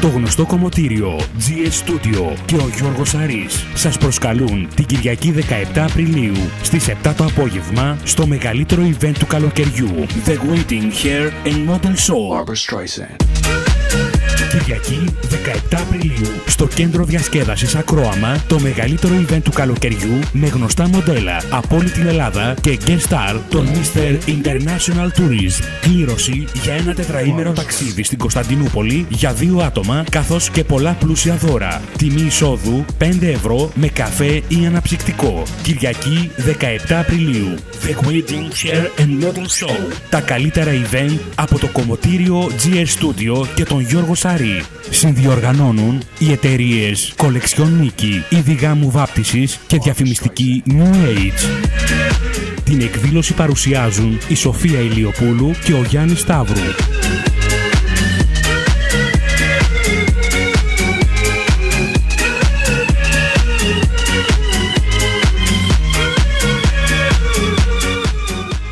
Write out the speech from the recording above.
Το γνωστό κομμωτήριο GS Studio και ο Γιώργος Σαρής σας προσκαλούν την Κυριακή 17 Απριλίου στις 7 το απόγευμα στο μεγαλύτερο event του καλοκαιριού, The Waiting Hair and Model Show. Κυριακή 17 Απριλίου στο κέντρο διασκέδασης Ακρόαμα, το μεγαλύτερο event του καλοκαιριού με γνωστά μοντέλα από όλη την Ελλάδα και guest star τον Mr. International Tourism. Κλήρωση για ένα τετραήμερο ταξίδι στην Κωνσταντινούπολη για 2 άτομα καθώς και πολλά πλούσια δώρα. Τιμή εισόδου 5 ευρώ με καφέ ή αναψυκτικό. Κυριακή 17 Απριλίου. The Wedding Hair and Model Show. Τα καλύτερα event από το κομμωτήριο GS Studio και τον Γιώργο Σαρή. Συνδιοργανώνουν οι εταιρείες Collection Niki, είδη γάμου βάπτισης και διαφημιστική New Age. Την εκδήλωση παρουσιάζουν η Σοφία Ηλιοπούλου και ο Γιάννης Σταύρου.